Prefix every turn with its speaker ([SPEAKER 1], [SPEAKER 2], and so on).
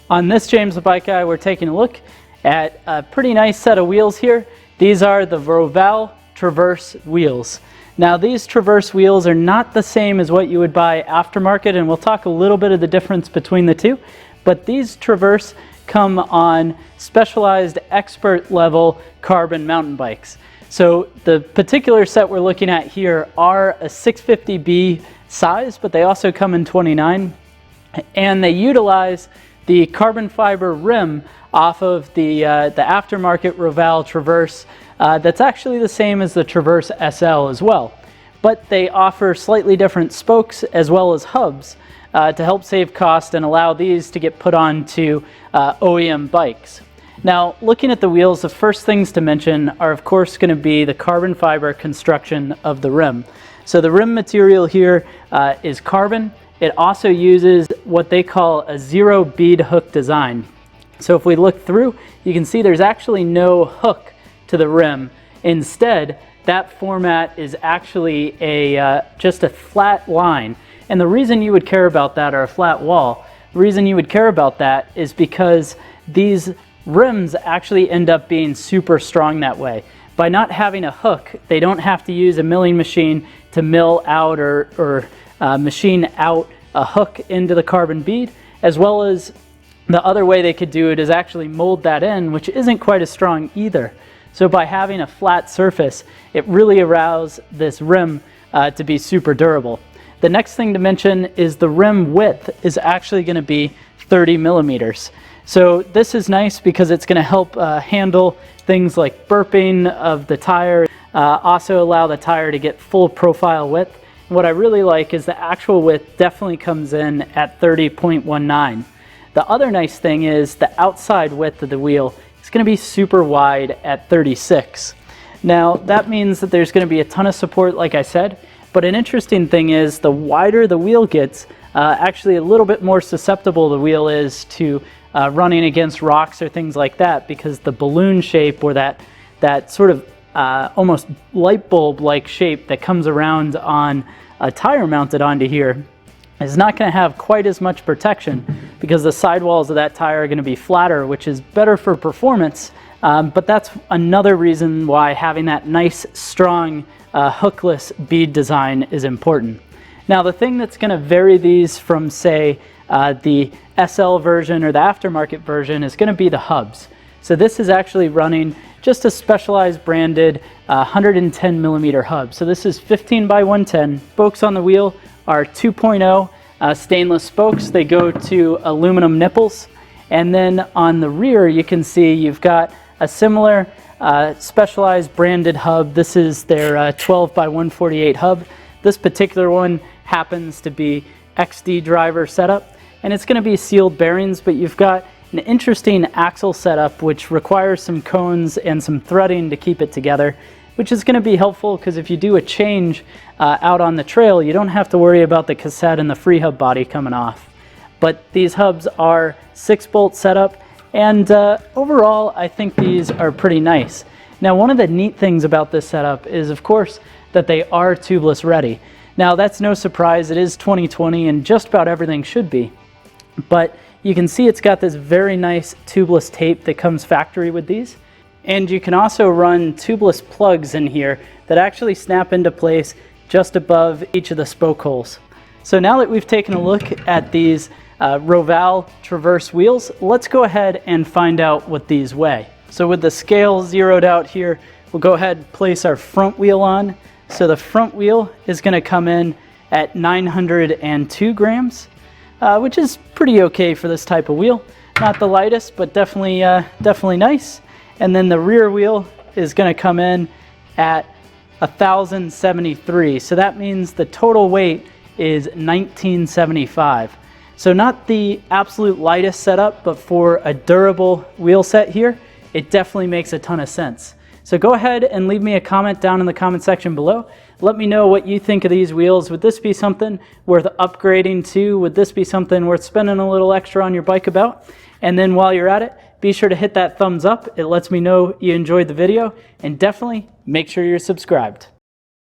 [SPEAKER 1] On this James the Bike Guy, we're taking a look at a pretty nice set of wheels here. These are the Roval Traverse wheels. Now these Traverse wheels are not the same as what you would buy aftermarket, and we'll talk a little bit of the difference between the two, but these Traverse come on specialized expert level carbon mountain bikes. So the particular set we're looking at here are a 650B size, but they also come in 29, and they utilize the carbon fiber rim off of the aftermarket Roval Traverse that's actually the same as the Traverse SL as well. But they offer slightly different spokes as well as hubs to help save cost and allow these to get put onto OEM bikes. Now, looking at the wheels, the first things to mention are of course going to be the carbon fiber construction of the rim. So the rim material here is carbon. It also uses what they call a zero bead hook design. So if we look through, you can see there's actually no hook to the rim. Instead, that format is actually just a flat line. And the reason you would care about that, or a flat wall, the reason you would care about that is because these rims actually end up being super strong that way. By not having a hook, they don't have to use a milling machine to mill out or machine out a hook into the carbon bead, as well as the other way they could do it is actually mold that in, which isn't quite as strong either. So by having a flat surface, it really allows this rim to be super durable. The next thing to mention is the rim width is actually going to be 30 millimeters. So this is nice because it's going to help handle things like burping of the tire, also allow the tire to get full profile width. What I really like is the actual width definitely comes in at 30.19. The other nice thing is the outside width of the wheel is going to be super wide at 36. Now that means that there's going to be a ton of support, like I said, but an interesting thing is the wider the wheel gets, actually a little bit more susceptible the wheel is to running against rocks or things like that, because the balloon shape, or that sort of almost light bulb like shape that comes around on a tire mounted onto here, is not going to have quite as much protection because the sidewalls of that tire are going to be flatter, which is better for performance. But that's another reason why having that nice strong hookless bead design is important. Now the thing that's going to vary these from, say, the SL version or the aftermarket version is going to be the hubs. So this is actually running just a specialized branded 110 millimeter hub. So this is 15 by 110. Spokes on the wheel are 2.0 stainless spokes. They go to aluminum nipples. And then on the rear, you can see you've got a similar specialized branded hub. This is their 12 by 148 hub. This particular one happens to be XD driver setup, and it's going to be sealed bearings, but you've got an interesting axle setup which requires some cones and some threading to keep it together, which is going to be helpful because if you do a change out on the trail, you don't have to worry about the cassette and the free hub body coming off. But these hubs are 6-bolt setup, and overall I think these are pretty nice. Now one of the neat things about this setup is of course that they are tubeless ready. Now that's no surprise, it is 2020 and just about everything should be. But you can see it's got this very nice tubeless tape that comes factory with these. And you can also run tubeless plugs in here that actually snap into place just above each of the spoke holes. So now that we've taken a look at these Roval Traverse wheels, let's go ahead and find out what these weigh. So with the scale zeroed out here, we'll go ahead and place our front wheel on. So the front wheel is going to come in at 902 grams, which is pretty okay for this type of wheel. Not the lightest, but definitely nice. And then the rear wheel is going to come in at 1,073. So that means the total weight is 1,975. So not the absolute lightest setup, but for a durable wheel set here, it definitely makes a ton of sense. So go ahead and leave me a comment down in the comment section below. Let me know what you think of these wheels. Would this be something worth upgrading to? Would this be something worth spending a little extra on your bike about? And then while you're at it, be sure to hit that thumbs up. It lets me know you enjoyed the video, and definitely make sure you're subscribed.